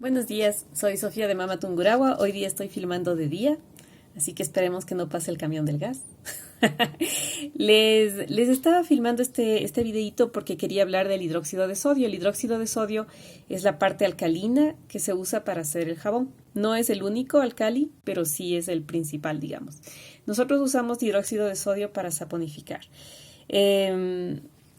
Buenos días, soy Sofía de Mama Tungurahua. Hoy día estoy filmando de día, así que esperemos que no pase el camión del gas. Les estaba filmando este videíto porque quería hablar del hidróxido de sodio. El hidróxido de sodio es la parte alcalina que se usa para hacer el jabón. No es el único alcali, pero sí es el principal, digamos. Nosotros usamos hidróxido de sodio para saponificar.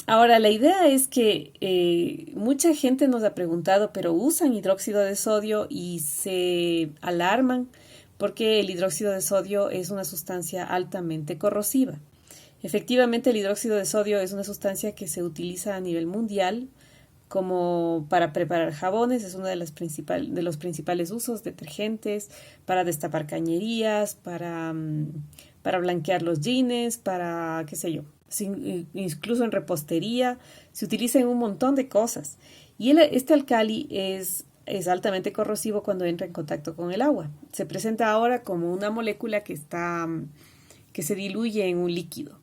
Ahora, la idea es que mucha gente nos ha preguntado, pero usan hidróxido de sodio y se alarman porque el hidróxido de sodio es una sustancia altamente corrosiva. Efectivamente, el hidróxido de sodio es una sustancia que se utiliza a nivel mundial como para preparar jabones, es uno de los principales usos, detergentes, para destapar cañerías, para blanquear los jeans, para, qué sé yo, incluso en repostería, se utiliza en un montón de cosas. Y este alcali es altamente corrosivo cuando entra en contacto con el agua. Se presenta ahora como una molécula que se diluye en un líquido.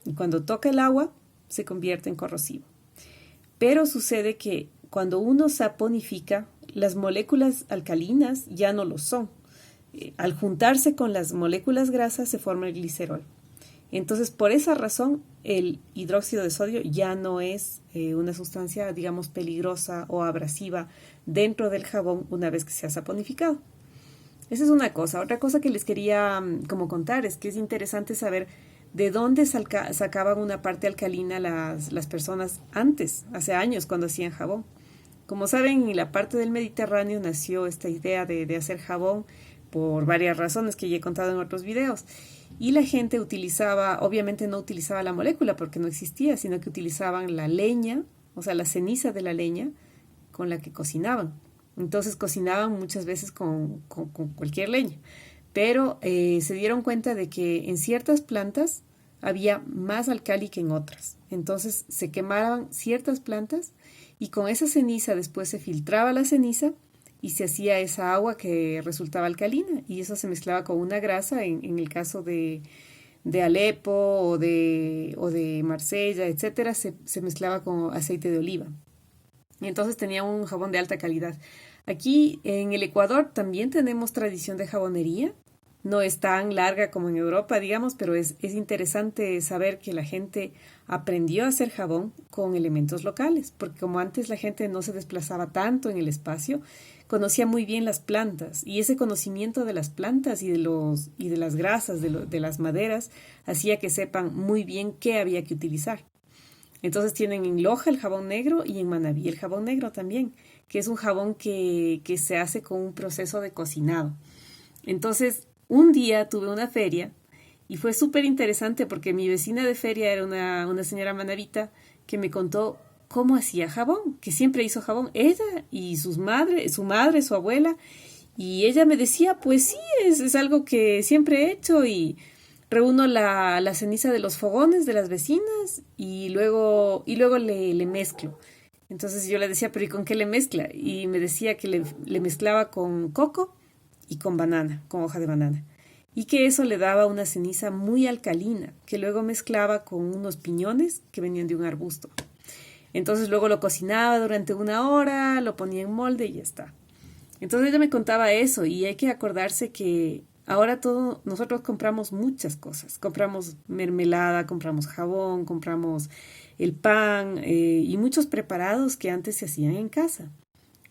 Y cuando toca el agua, se convierte en corrosivo. Pero sucede que cuando uno saponifica, las moléculas alcalinas ya no lo son. Al juntarse con las moléculas grasas se forma el glicerol. Entonces, por esa razón, el hidróxido de sodio ya no es una sustancia, digamos, peligrosa o abrasiva dentro del jabón una vez que se ha saponificado. Esa es una cosa. Otra cosa que les quería como contar es que es interesante saber de dónde sacaban una parte alcalina las personas antes, hace años, cuando hacían jabón. Como saben, en la parte del Mediterráneo nació esta idea de hacer jabón por varias razones que ya he contado en otros videos. Y la gente utilizaba, obviamente no utilizaba la molécula porque no existía, sino que utilizaban la leña, o sea, la ceniza de la leña con la que cocinaban. Entonces cocinaban muchas veces con cualquier leña. Pero se dieron cuenta de que en ciertas plantas había más alcali que en otras. Entonces se quemaban ciertas plantas y con esa ceniza después se filtraba la ceniza y se hacía esa agua que resultaba alcalina y eso se mezclaba con una grasa, en el caso de Alepo o de Marsella, etcétera, se mezclaba con aceite de oliva. Y entonces tenía un jabón de alta calidad. Aquí en el Ecuador también tenemos tradición de jabonería. No es tan larga como en Europa, digamos, pero es interesante saber que la gente aprendió a hacer jabón con elementos locales, porque como antes la gente no se desplazaba tanto en el espacio, conocía muy bien las plantas y ese conocimiento de las plantas y de las grasas de las maderas hacía que sepan muy bien qué había que utilizar. Entonces tienen en Loja el jabón negro y en Manabí el jabón negro también, que es un jabón que se hace con un proceso de cocinado. Entonces, un día tuve una feria y fue súper interesante porque mi vecina de feria era una señora manabita que me contó cómo hacía jabón, que siempre hizo jabón, ella y su madre, su abuela, y ella me decía, pues sí, es algo que siempre he hecho y reúno la ceniza de los fogones de las vecinas y luego le mezclo. Entonces yo le decía, pero ¿y con qué le mezcla? Y me decía que le mezclaba con coco y con banana, con hoja de banana. Y que eso le daba una ceniza muy alcalina, que luego mezclaba con unos piñones que venían de un arbusto. Entonces luego lo cocinaba durante una hora, lo ponía en molde y ya está. Entonces ella me contaba eso y hay que acordarse que ahora nosotros compramos muchas cosas. Compramos mermelada, compramos jabón, compramos el pan y muchos preparados que antes se hacían en casa.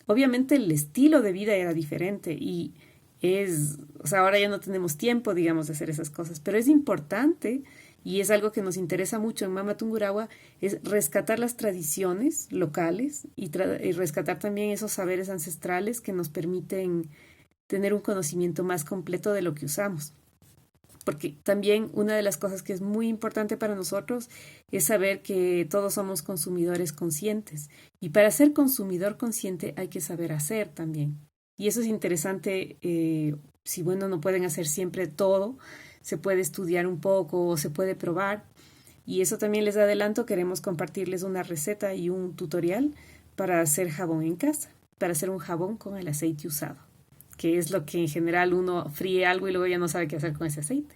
Obviamente el estilo de vida era diferente y o sea, ahora ya no tenemos tiempo, digamos, de hacer esas cosas, pero es importante y es algo que nos interesa mucho en Mama Tungurahua, es rescatar las tradiciones locales y rescatar también esos saberes ancestrales que nos permiten tener un conocimiento más completo de lo que usamos. Porque también una de las cosas que es muy importante para nosotros es saber que todos somos consumidores conscientes. Y para ser consumidor consciente hay que saber hacer también. Y eso es interesante, si bueno, no pueden hacer siempre todo, se puede estudiar un poco o se puede probar. Y eso también les adelanto, queremos compartirles una receta y un tutorial para hacer jabón en casa, para hacer un jabón con el aceite usado, que es lo que en general uno fríe algo y luego ya no sabe qué hacer con ese aceite.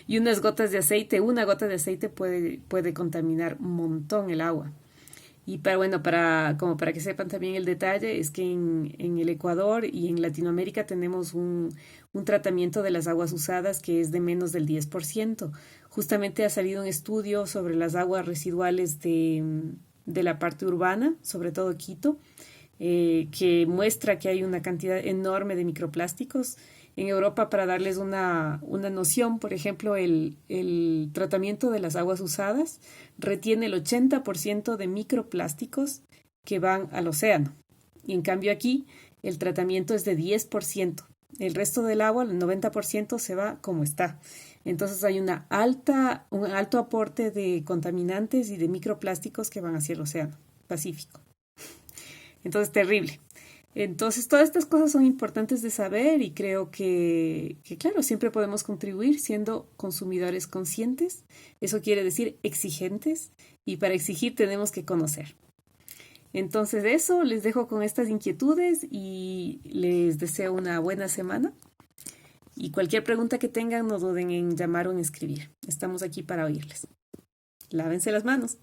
Y una gota de aceite puede contaminar un montón el agua. Y como para que sepan también el detalle, es que en el Ecuador y en Latinoamérica tenemos un tratamiento de las aguas usadas que es de menos del 10%. Justamente ha salido un estudio sobre las aguas residuales de la parte urbana, sobre todo Quito, que muestra que hay una cantidad enorme de microplásticos. En Europa, para darles una noción, por ejemplo, el tratamiento de las aguas usadas retiene el 80% de microplásticos que van al océano. Y en cambio aquí el tratamiento es de 10%. El resto del agua, el 90%, se va como está. Entonces hay un alto aporte de contaminantes y de microplásticos que van hacia el océano Pacífico. Entonces, terrible. Entonces, todas estas cosas son importantes de saber y creo claro, siempre podemos contribuir siendo consumidores conscientes. Eso quiere decir exigentes y para exigir tenemos que conocer. Entonces, eso les dejo con estas inquietudes y les deseo una buena semana. Y cualquier pregunta que tengan, no duden en llamar o en escribir. Estamos aquí para oírles. Lávense las manos.